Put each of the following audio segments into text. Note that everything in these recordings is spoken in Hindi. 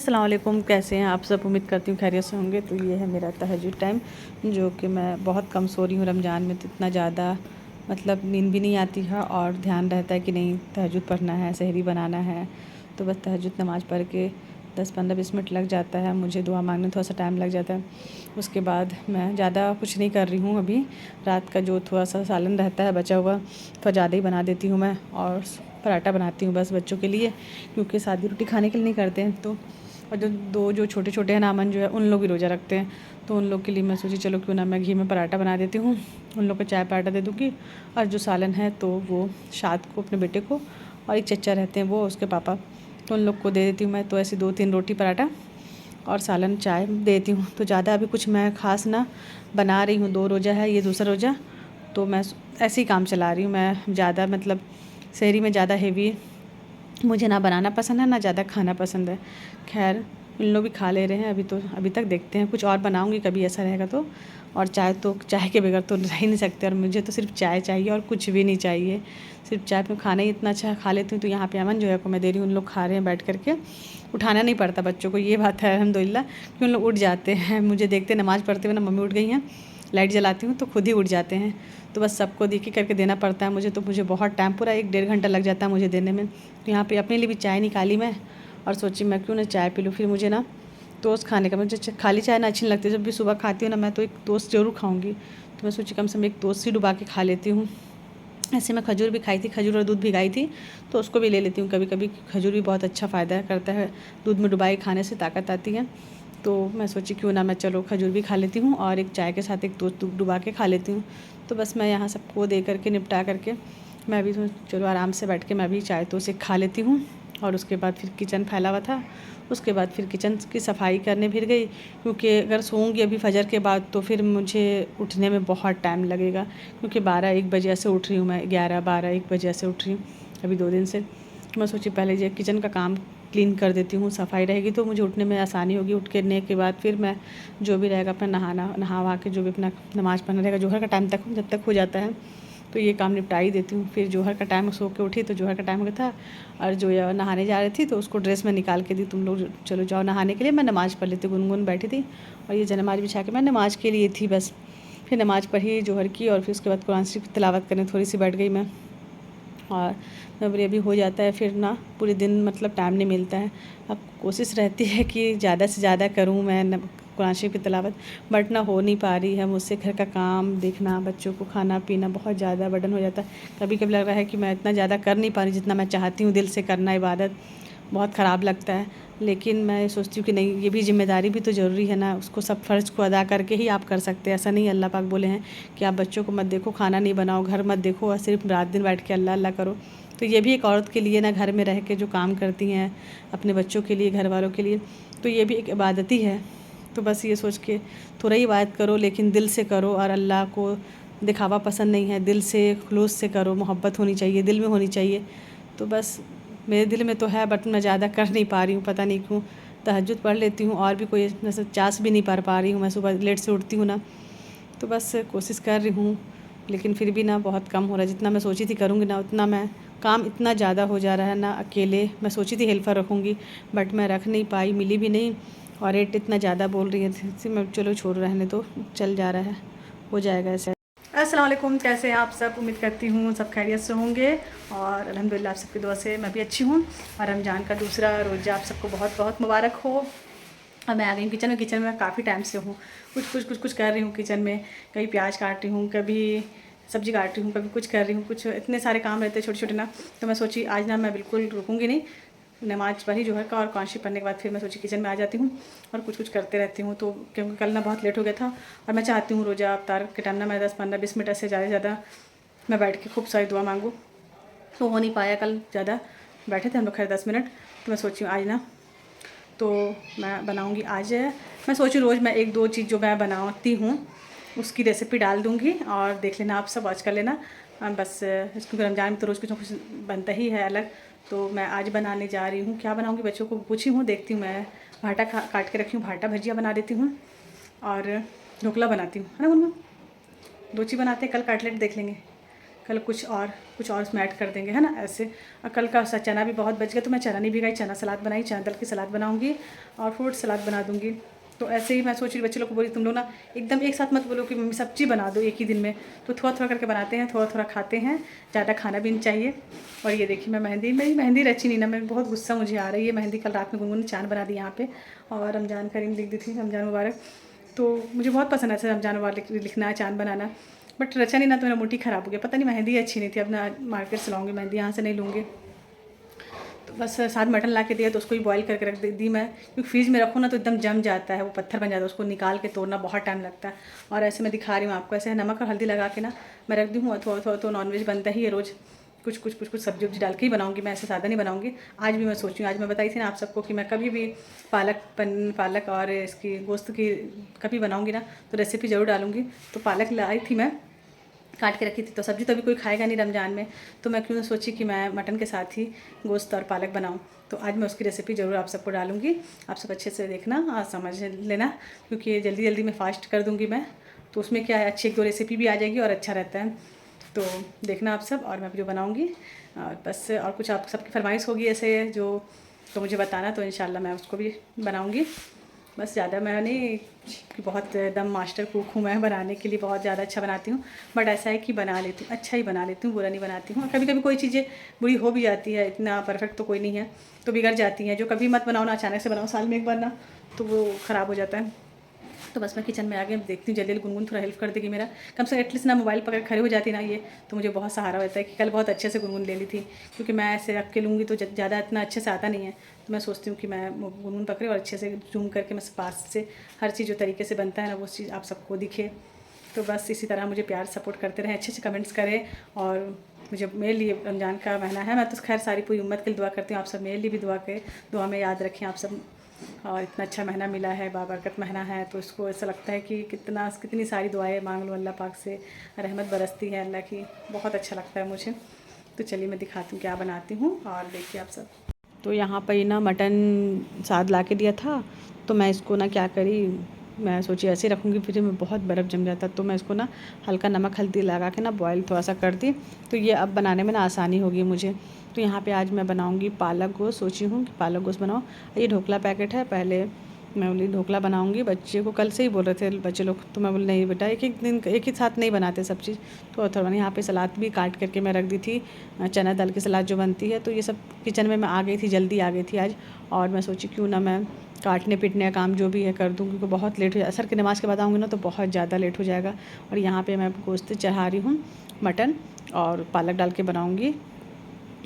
अस्सलाम वालेकुम, कैसे हैं आप सब। उम्मीद करती हूँ खैरियत से होंगे। तो ये है मेरा तहज्जुद टाइम, जो कि मैं बहुत कम सो रही हूँ रमज़ान में। तो इतना ज़्यादा मतलब नींद भी नहीं आती है और ध्यान रहता है कि नहीं तहज्जुद पढ़ना है, सहरी बनाना है। तो बस तहज्जुद नमाज़ पढ़ के 10-15-20 मिनट लग जाता है मुझे, दुआ मांगने थोड़ा सा टाइम लग जाता है। उसके बाद मैं ज़्यादा कुछ नहीं कर रही हूँ अभी। रात का जो थोड़ा सा सालन रहता है बचा हुआ, थोड़ा ज़्यादा ही बना देती हूँ मैं, और पराठा बनाती हूँ बस बच्चों के लिए, क्योंकि सादी रोटी खाने के लिए नहीं करते हैं। तो और जो छोटे छोटे हैं नामन जो है, उन लोग भी रोज़ा रखते हैं। तो उन लोग के लिए मैं सोची चलो क्यों ना मैं घी में पराठा बना देती हूँ, उन लोग को चाय पराठा दे दूँगी। और जो सालन है तो वो शाद को, अपने बेटे को, और एक चचा रहते हैं वो, उसके पापा, तो उन लोग को दे देती हूँ मैं। तो ऐसे 2-3 रोटी पराठा और सालन चाय देती हूँ। तो ज़्यादा अभी कुछ मैं ख़ास ना बना रही हूँ। 2 रोज़ा है, ये दूसरा रोज़ा, तो मैं ऐसे ही काम चला रही हूँ। मैं ज़्यादा मतलब सहरी में ज़्यादा हेवी मुझे ना बनाना पसंद है, ना ज़्यादा खाना पसंद है। खैर इन लोग भी खा ले रहे हैं अभी, तो अभी तक देखते हैं, कुछ और बनाऊँगी कभी ऐसा रहेगा तो। और चाय तो, चाय के बगैर तो रह ही नहीं सकते, और मुझे तो सिर्फ चाय चाहिए और कुछ भी नहीं चाहिए। सिर्फ चाय पे खाना ही इतना अच्छा खा लेती हूँ। तो यहाँ पे अमन जो है को मैं दे रही हूँ, उन लोग खा रहे हैं बैठ कर के। उठाना नहीं पड़ता बच्चों को, ये बात है अल्हम्दुलिल्लाह, कि उन लोग उठ जाते हैं। मुझे देखते नमाज़ पढ़ते हुए ना, मम्मी उठ गई हैं, लाइट जलाती हूँ तो खुद ही उठ जाते हैं। तो बस सबको देख करके देना पड़ता है मुझे। तो मुझे बहुत टाइम, पूरा 1-1.5 घंटा लग जाता है मुझे देने में। तो यहाँ पे अपने लिए भी चाय निकाली मैं, और सोची मैं क्यों ना चाय पी लूँ। फिर मुझे ना टोस्ट खाने का, मुझे खाली चाय ना अच्छी नहीं लगती। जब भी सुबह खाती हूँ ना मैं, तो एक टोस्ट ज़रूर खाऊँगी। तो मैं सोची कम से कम एक टोस्ट ही डुबा के खा लेती हूँ। ऐसे मैं खजूर भी खाई थी, खजूर और दूध भिगाई थी, तो उसको भी ले लेती हूँ कभी कभी। खजूर भी बहुत अच्छा फ़ायदा करता है, दूध में डुबाई खाने से ताकत आती है। तो मैं सोची क्यों ना मैं चलो खजूर भी खा लेती हूँ, और एक चाय के साथ एक टोस्ट डुबा के खा लेती हूँ। तो बस मैं यहाँ सबको दे करके निपटा करके मैं भी चलो आराम से बैठ के मैं भी चाय तो से खा लेती हूँ। और उसके बाद फिर किचन फैला हुआ था, उसके बाद फिर किचन की सफाई करने फिर गई, क्योंकि अगर सोऊंगी अभी फजर के बाद तो फिर मुझे उठने में बहुत टाइम लगेगा। क्योंकि 12-1 बजे से उठ रही हूँ मैं, 11-12-1 बजे से उठ रही हूँ अभी 2 दिन से। तो मैं सोची पहले ये किचन का काम क्लीन कर देती हूँ, सफाई रहेगी तो मुझे उठने में आसानी होगी। उठने के बाद फिर मैं जो भी रहेगा अपना नहा वहा के, जो भी अपना नमाज़ पढ़ना रहेगा जोहर का टाइम तक, जब तक हो जाता है तो ये काम निपटा ही देती हूँ। फिर जोहर का टाइम, सो के उठी तो जोहर का टाइम हो गया था, और जो नहाने जा रही थी तो उसको ड्रेस में निकाल के दी, तुम लोग चलो जाओ नहाने के लिए, मैं नमाज़ पढ़ लेती। गुनगुन बैठी थी और ये नमाज़ बिछा के मैं नमाज़ के लिए थी बस। फिर नमाज़ पढ़ी जोहर की, और फिर उसके बाद कुरान शरीफ की तिलावत करने थोड़ी सी बैठ गई मैं। और जब ये भी हो जाता है फिर ना पूरे दिन मतलब टाइम नहीं मिलता है। अब कोशिश रहती है कि ज़्यादा से ज़्यादा करूँ मैं कुरान शरीफ की तिलावत, बट ना हो नहीं पा रही है मुझसे। घर का काम देखना, बच्चों को खाना पीना, बहुत ज़्यादा बर्डन हो जाता है। कभी कभी लग रहा है कि मैं इतना ज़्यादा कर नहीं पा रही जितना मैं चाहती हूँ दिल से करना इबादत, बहुत ख़राब लगता है। लेकिन मैं सोचती हूँ कि नहीं, ये भी ज़िम्मेदारी भी तो ज़रूरी है ना, उसको सब फ़र्ज़ को अदा करके ही आप कर सकते हैं। ऐसा नहीं, अल्लाह पाक बोले हैं कि आप बच्चों को मत देखो, खाना नहीं बनाओ, घर मत देखो, और सिर्फ रात दिन बैठ के अल्लाह अल्लाह करो। तो ये भी एक औरत के लिए ना, घर में रह के जो काम करती हैं अपने बच्चों के लिए, घर वालों के लिए, तो ये भी एक इबादत ही है। तो बस ये सोच के थोड़ा ही इबादत करो, लेकिन दिल से करो, और अल्लाह को दिखावा पसंद नहीं है, दिल से खुलूस से करो, मोहब्बत होनी चाहिए, दिल में होनी चाहिए। तो बस मेरे दिल में तो है, बट मैं ज़्यादा कर नहीं पा रही हूँ, पता नहीं क्यों। तहज्जुद पढ़ लेती हूँ और भी कोई जैसे चास भी नहीं पा रही हूँ। मैं सुबह लेट से उठती हूँ ना, तो बस कोशिश कर रही हूँ, लेकिन फिर भी ना बहुत कम हो रहा है। जितना मैं सोची थी करूँगी ना, उतना मैं काम इतना ज़्यादा हो जा रहा है ना। अकेले मैं सोची थी हेल्पर रखूँगी, बट मैं रख नहीं पाई, मिली भी नहीं, और रेट इतना ज़्यादा बोल रही है। मैं चलो छोड़, रहने तो चल जा रहा है, हो जाएगा ऐसे। अस्सलाम वालेकुम, कैसे हैं आप सब। उम्मीद करती हूँ सब खैरियत से होंगे, और अल्हम्दुलिल्लाह आप सबकी दुआ से मैं भी अच्छी हूँ। और रमज़ान का दूसरा रोज़ा आप सबको बहुत बहुत मुबारक हो। और मैं आ गई किचन में। किचन में काफ़ी टाइम से हूँ, कुछ कर रही हूँ किचन में। कभी प्याज काट रही हूँ, कभी सब्ज़ी काट रही हूँ, कभी कुछ कर रही हूँ, कुछ इतने सारे काम रहते हैं छोटे छोटे ना। तो मैं सोची आज ना मैं बिल्कुल रुकूँगी नहीं, नमाज़ पढ़ी जोहर का और कुरान शरीफ पढ़ने के बाद फिर मैं सोची किचन में आ जाती हूँ और कुछ करते रहती हूँ। तो क्योंकि कल ना बहुत लेट हो गया था, और मैं चाहती हूँ रोज़ा अफ्तार के टाइम ना मैं 10-15-20 मिनट से ज़्यादा मैं बैठ के खूब सारी दुआ मांगूँ। तो हो नहीं पाया कल, ज़्यादा बैठे थे हम लोग, खैर 10 मिनट। तो मैं सोची आज ना तो मैं बनाऊँगी। आज मैं सोची रोज़ मैं 1-2 चीज़ जो मैं बनाती हूँ उसकी रेसिपी डाल दूँगी, और देख लेना आप सब, वॉच कर लेना। बस क्योंकि रमज़ान में तो रोज़ कुछ ना कुछ बनता ही है अलग। तो मैं आज बनाने जा रही हूँ, क्या बनाऊँगी बच्चों को पूछी हूँ, देखती हूँ। मैं भाटा काट के रखी हूँ, भाटा भजिया बना देती हूँ, और ढोकला बनाती हूँ, है ना। उनमें 2 चीज़ बनाते हैं, कल कटलेट देख लेंगे। कल कुछ और उसमें ऐड कर देंगे, है ना ऐसे। और कल का चना भी बहुत बच गया तो मैं चना नहीं भिगाई, चना सलाद बनाई, चना दाल की सलाद बनाऊँगी और फ्रूट सलाद बना दूँगी। तो ऐसे ही मैं सोच रही बच्चे लोग को बोली तुम लोग ना एकदम एक साथ मत बोलो कि मम्मी सब्जी बना दो एक ही दिन में, तो थोड़ा थोड़ा करके बनाते हैं, थोड़ा थोड़ा खाते हैं, ज़्यादा खाना भी नहीं चाहिए। और ये देखिए मैं मेरी मेहंदी रची नहीं ना, मैं बहुत गुस्सा मुझे आ रही है। मेहंदी कल रात में गुनगुन ने चाँद बना दी यहाँ पे, और रमज़ान करीम लिख दी थी, रमज़ान मुबारक। तो मुझे बहुत पसंद है रमज़ान मुबारक लिखना, चाँद बनाना, बट रचा नहीं ना तो मेरा मुट्ठी ख़राब हो गया। पता नहीं मेहंदी अच्छी नहीं थी, अब ना मार्केट से लाऊंगी मेहंदी, यहाँ से नहीं लूँगी। तो बस साथ मटन ला के दिया तो उसको ही बॉईल करके रख दी मैं, क्योंकि फ्रीज में रखो ना तो एकदम जम जाता है, वो पत्थर बन जाता है, उसको निकाल के तोड़ना बहुत टाइम लगता है। और ऐसे मैं दिखा रही हूँ आपको, ऐसे नमक और हल्दी लगा के ना मैं रख दी हूँ। थोड़ा थोड़ा तो नॉनवेज बनता ही है रोज़, कुछ सब्जी वब्जी डाल के ही बनाऊँगी मैं, ऐसे सादा नहीं बनाऊँगी। आज भी मैं सोच रही हूँ, आज मैं बताई थी ना आप सबको कि मैं कभी भी पालक और इसकी गोश्त की कभी बनाऊँगी ना तो रेसिपी ज़रूर डालूँगी। तो पालक लाई थी मैं, काट के रखी थी, तो सब्ज़ी तो अभी कोई खाएगा नहीं रमज़ान में, तो मैं क्यों सोची कि मैं मटन के साथ ही गोश्त और पालक बनाऊं। तो आज मैं उसकी रेसिपी ज़रूर आप सबको डालूंगी, आप सब अच्छे से देखना और समझ लेना, क्योंकि जल्दी जल्दी मैं फास्ट कर दूंगी मैं, तो उसमें क्या है अच्छी एक दो रेसिपी भी आ जाएगी और अच्छा रहता है। तो देखना आप सब, और मैं जो बनाऊँगी और बस, और कुछ आप सबकी फरमाइश होगी ऐसे जो, तो मुझे बताना, तो इंशाल्लाह मैं उसको भी बनाऊँगी। बस ज़्यादा मैं नहीं कि बहुत एकदम मास्टर कुक हूँ मैं, बनाने के लिए बहुत ज़्यादा अच्छा बनाती हूँ, बट ऐसा है कि बना लेती हूँ, अच्छा ही बना लेती हूँ, बुरा नहीं बनाती हूँ। कभी कभी कोई चीज़ें बुरी हो भी जाती है, इतना परफेक्ट तो कोई नहीं है, तो बिगड़ जाती हैं। जो कभी मत बनाओ ना, अचानक से बनाओ साल में एक बार ना, तो वो ख़राब हो जाता है। तो बस मैं किचन में आ गई, देखती हूँ जल्दी गुनगुन थोड़ा हेल्प कर देगी मेरा, कम से कम एटलीस्ट ना मोबाइल पकड़ खड़े हो जाती ना ये, तो मुझे बहुत सहारा होता है। कि कल बहुत अच्छे से गुनगुन ले ली थी, क्योंकि मैं ऐसे रख के लूँगी तो ज़्यादा इतना अच्छे से आता नहीं है, तो मैं सोचती हूँ कि मैं गुनगुन पकड़े और अच्छे से जूम करके मैं पास से हर चीज़ जो तरीके से बनता है ना वो चीज़ आप सबको दिखे। तो बस इसी तरह मुझे प्यार सपोर्ट करते रहें, अच्छे से कमेंट्स करें। और मुझे मेरे लिए रमज़ान का महीना है, मैं तो खैर सारी पूरी उम्मत के लिए दुआ करती हूँ, आप सब मेरे लिए भी दुआ में याद रखें आप सब। और इतना अच्छा महीना मिला है, बाबरकत महीना है, तो इसको ऐसा लगता है कि कितनी सारी दुआएं मांग लो अल्लाह पाक से, रहमत बरसती है अल्लाह की, बहुत अच्छा लगता है मुझे। तो चलिए मैं दिखाती हूँ क्या बनाती हूँ, और देखिए आप सब। तो यहाँ पर ना मटन साथ ला के दिया था, तो मैं इसको ना क्या करी, मैं सोची ऐसे ही रखूँगी, फ्रिज में बहुत बर्फ़ जम जाता, तो मैं इसको ना हल्का नमक हल्दी लगा के ना बॉयल थोड़ा सा कर दी, तो ये अब बनाने में ना आसानी होगी मुझे। तो यहाँ पे आज मैं बनाऊँगी पालक गोश्त, सोची हूँ कि पालक गोश्त बनाऊँ। ये ढोकला पैकेट है, पहले मैं बोली ढोकला बनाऊँगी, बच्चे को कल से ही बोल रहे थे बच्चे लोग, तो मैं बोली नहीं बेटा एक एक दिन एक ही साथ नहीं बनाते सब चीज़, तो थोड़ा यहाँ पे सलाद भी काट करके मैं रख दी थी, चना दाल की सलाद जो बनती है। तो ये सब किचन में मैं आ गई थी, जल्दी आ गई थी आज, और मैं सोची क्यों ना मैं काटने पीटने का काम जो भी है कर दूँ, क्योंकि बहुत लेट हो जाए, असर की नमाज़ के बाद आऊँगी ना तो बहुत ज़्यादा लेट हो जाएगा। और यहाँ पे मैं गोश्त चढ़ा रही हूँ, मटन और पालक डाल के बनाऊँगी।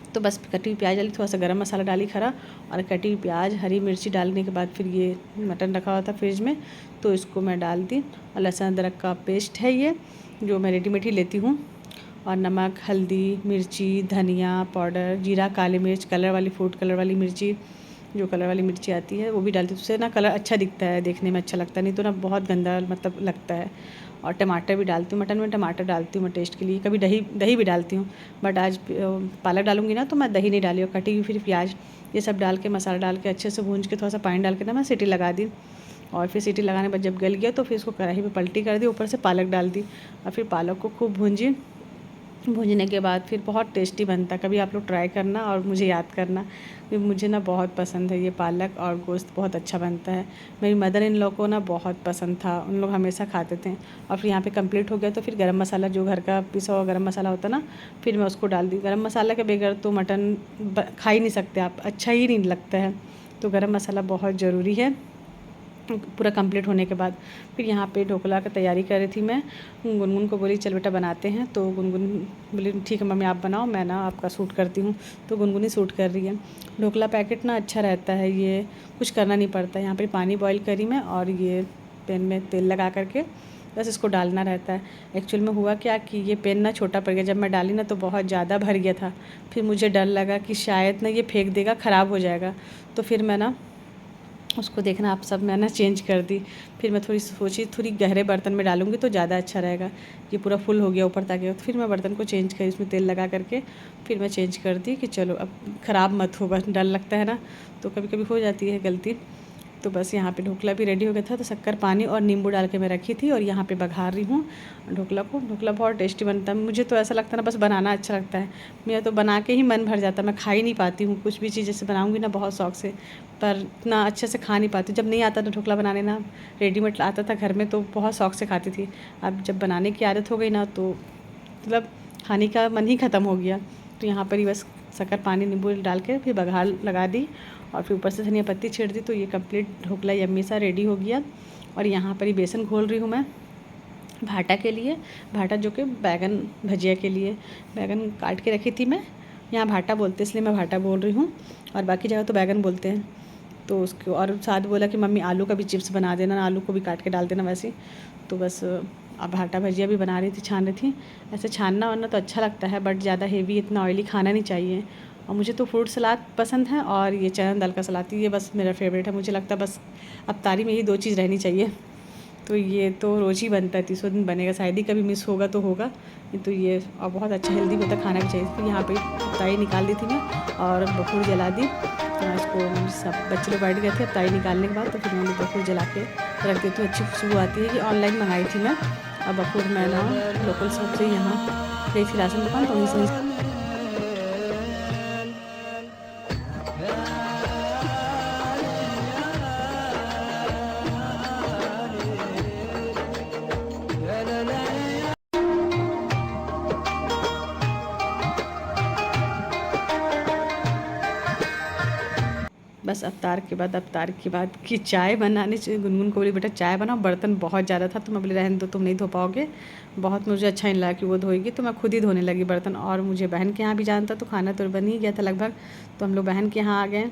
तो बस कटी हुई प्याज डाली, थोड़ा सा गरम मसाला डाली खरा, और कटी हुई प्याज हरी मिर्ची डालने के बाद फिर ये मटन रखा हुआ था फ्रिज में, तो इसको मैं डाल दी। और लहसुन अदरक का पेस्ट है ये, जो मैं रेडीमेड ही लेती हूँ, और नमक हल्दी मिर्ची धनिया पाउडर जीरा काली मिर्च कलर वाली फूड कलर वाली मिर्ची, जो कलर वाली मिर्ची आती है वो भी डालती हूँ, उससे ना कलर अच्छा दिखता है, देखने में अच्छा लगता है, नहीं तो ना बहुत गंदा मतलब लगता है। और टमाटर भी डालती हूँ, मटन में टमाटर डालती हूँ मैं टेस्ट के लिए, कभी दही भी डालती हूँ, बट आज पालक डालूँगी ना तो मैं दही नहीं डाली, और कटी हुई फिर प्याज ये सब डाल के मसाला डाल के अच्छे से भूंज के थोड़ा सा पानी डाल के ना मैं सीटी लगा दी। और फिर सीटी लगाने के बाद जब गल गया तो फिर इसको कढ़ाई में पलटी कर दी, ऊपर से पालक डाल दी, और फिर पालक को खूब भूंजी। भूनने के बाद फिर बहुत टेस्टी बनता है, कभी आप लोग ट्राई करना और मुझे याद करना। मुझे ना बहुत पसंद है ये पालक और गोश्त, बहुत अच्छा बनता है। मेरी मदर इन लोग को ना बहुत पसंद था, उन लोग हमेशा खाते थे। और फिर यहाँ पे कंप्लीट हो गया तो फिर गरम मसाला जो घर का पिसा हुआ गरम मसाला होता ना, फिर मैं उसको डाल दी। गरम मसाला के बगैर तो मटन खा ही नहीं सकते आप, अच्छा ही नहीं लगता है, तो गरम मसाला बहुत ज़रूरी है। पूरा कंप्लीट होने के बाद फिर यहाँ पे ढोकला का तैयारी कर रही थी मैं, गुनगुन को बोली चल बेटा बनाते हैं, तो गुनगुन बोली ठीक है मम्मी आप बनाओ, मैं ना आपका सूट करती हूँ, तो गुनगुन ही सूट कर रही है। ढोकला पैकेट ना अच्छा रहता है, ये कुछ करना नहीं पड़ता है। यहाँ पे पानी बॉईल करी मैं, और ये पैन में तेल लगा करके बस इसको डालना रहता है। एक्चुअल में हुआ क्या कि ये पेन ना छोटा पड़ गया, जब मैं डाली ना तो बहुत ज़्यादा भर गया था, फिर मुझे डर लगा कि शायद ना ये फेंक देगा, ख़राब हो जाएगा, तो फिर मैं ना उसको देखना आप सब मैं ना चेंज कर दी। फिर मैं थोड़ी सोची थोड़ी गहरे बर्तन में डालूंगी तो ज़्यादा अच्छा रहेगा, ये पूरा फुल हो गया ऊपर तक, तो फिर मैं बर्तन को चेंज करी, उसमें तेल लगा करके फिर मैं चेंज कर दी कि चलो अब ख़राब मत होगा, डर लगता है ना, तो कभी कभी हो जाती है गलती। तो बस यहाँ पे ढोकला भी रेडी हो गया था, तो शक्कर पानी और नींबू डाल के मैं रखी थी और यहाँ पे बघार रही हूँ ढोकला को। ढोकला बहुत टेस्टी बनता है, मुझे तो ऐसा लगता है ना बस बनाना अच्छा लगता है, मेरा तो बना के ही मन भर जाता है। मैं खा ही नहीं पाती हूँ कुछ भी चीज़, जैसे बनाऊँगी ना बहुत शौक से, पर इतना अच्छे से खा नहीं पाती। जब नहीं आता था ढोकला बनाने ना, रेडीमेड आता था घर में, तो बहुत शौक से खाती थी। अब जब बनाने की आदत हो गई ना, तो मतलब खाने का मन ही ख़त्म हो गया। तो यहाँ पर ही बस शक्कर पानी नींबू डाल के फिर बघार लगा दी और फिर ऊपर से धनिया पत्ती छीड़ दी। तो ये कंप्लीट ढोकला यम्मी सा रेडी हो गया। और यहाँ पर ही बेसन घोल रही हूँ मैं भाटा के लिए, भाटा जो कि बैगन भजिया के लिए। बैगन काट के रखी थी मैं, यहाँ भाटा बोलते इसलिए मैं भाटा बोल रही हूँ, और बाकी जगह तो बैगन बोलते हैं। तो उसको और साथ बोला कि मम्मी आलू का भी चिप्स बना देना, आलू को भी काट के डाल देना वैसे। तो बस अब भाटा भजिया भी बना रही थी, छान रही थी। ऐसे छानना वरना तो अच्छा लगता है, बट ज़्यादा हेवी इतना ऑयली खाना नहीं चाहिए। और मुझे तो फ्रूट सलाद पसंद है और ये चना दाल का सलाद, ये बस मेरा फेवरेट है। मुझे लगता है बस अफ्तारी में ही 2 चीज़ रहनी चाहिए। तो ये तो रोज़ ही बनता है, 300 दिन बनेगा, शायद ही कभी मिस होगा तो होगा। तो ये और बहुत अच्छा हेल्दी होता है, खाना भी चाहिए। तो यहाँ पे ताई निकाल दी थी मैं और बखूर जला दी। तो इसको सब बच्चे लोग बैठ गए थे, अब ताई निकालने के बाद तो फिर मैंने बखूर जला के रख देती हूँ। अच्छी खुशबू आती है। कि ऑनलाइन मंगाई थी मैं, और बखूर मैं ना लोकल शॉप से यहाँ गई थी राशन दुकान, तो वहीं से बस अवतार के बाद की चाय बनाने से गुनगुन को बोली बेटा चाय बनाओ, बर्तन बहुत ज़्यादा था। तो मैं बोली रहने दो, तुम नहीं धो पाओगे, बहुत मुझे अच्छा नहीं लगा कि वो धोएगी। तो मैं खुद ही धोने लगी बर्तन। और मुझे बहन के यहाँ भी जाना था, तो खाना तो बन ही गया था लगभग। तो हम लोग बहन के यहाँ आ गए।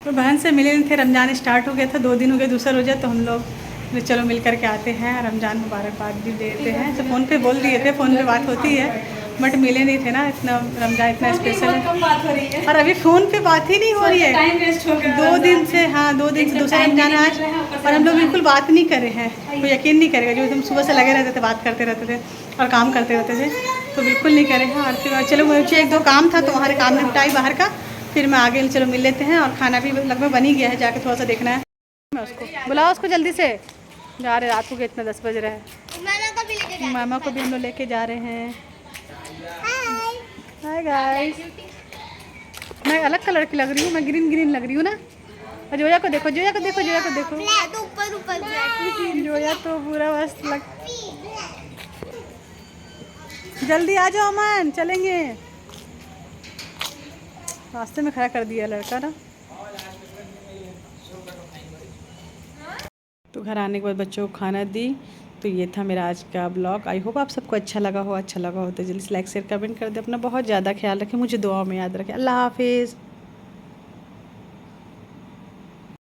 तो बहन से मिले थे, रमज़ान स्टार्ट हो गया था, 2 दिन हो गए, दूसरा रोज़ा। तो हम लोग चलो मिल कर के आते हैं, रमज़ान मुबारकबाद भी देते हैं। तो फ़ोन पे बोल दिए थे, फ़ोन पे बात होती है, बट मिले नहीं थे ना। इतना रमज़ान इतना स्पेशल है, और अभी फ़ोन पे बात ही नहीं हो रही है। टाइम वेस्ट हो गया 2 दिन से, हाँ 2 दिन से दूसरा रमज़ान है आज, और हम लोग बिल्कुल बात नहीं करे हैं। कोई यकीन नहीं करेगा, जो एकदम सुबह से लगे रहते थे, बात करते रहते थे और काम करते रहते थे, तो बिल्कुल नहीं करे हैं। और फिर चलो मुझे 1-2 काम था, तो वहाँ काम निपटाई बाहर का, फिर मैं आगे चलो मिल लेते हैं। और खाना भी लगभग बन ही गया है, जाके थोड़ा सा देखना है। मैं उसको बुलाओ, उसको जल्दी से, जा रहे रात को, इतना 10 बज रहा है। मामा को भी हम लोग लेके जा रहे हैं। हाय गाइस, मैं अलग कलर की लग रही हूँ, मैं ग्रीन ग्रीन लग रही हूँ ना। और जोया को देखो, जोया को देखो, जोया को देखो, जोया तो पूरा मस्त लग। जल्दी आ जाओ अमन, चलेंगे। रास्ते में खड़ा कर दिया लड़का ना। तो घर आने के बाद बच्चों को खाना दी। तो ये था मेरा आज का ब्लॉग। आई होप आप सबको अच्छा लगा हो तो जल्दी से लाइक शेयर कमेंट कर दे। अपना बहुत ज़्यादा ख्याल रखें, मुझे दुआओं में याद रखें। अल्लाह हाफिज़।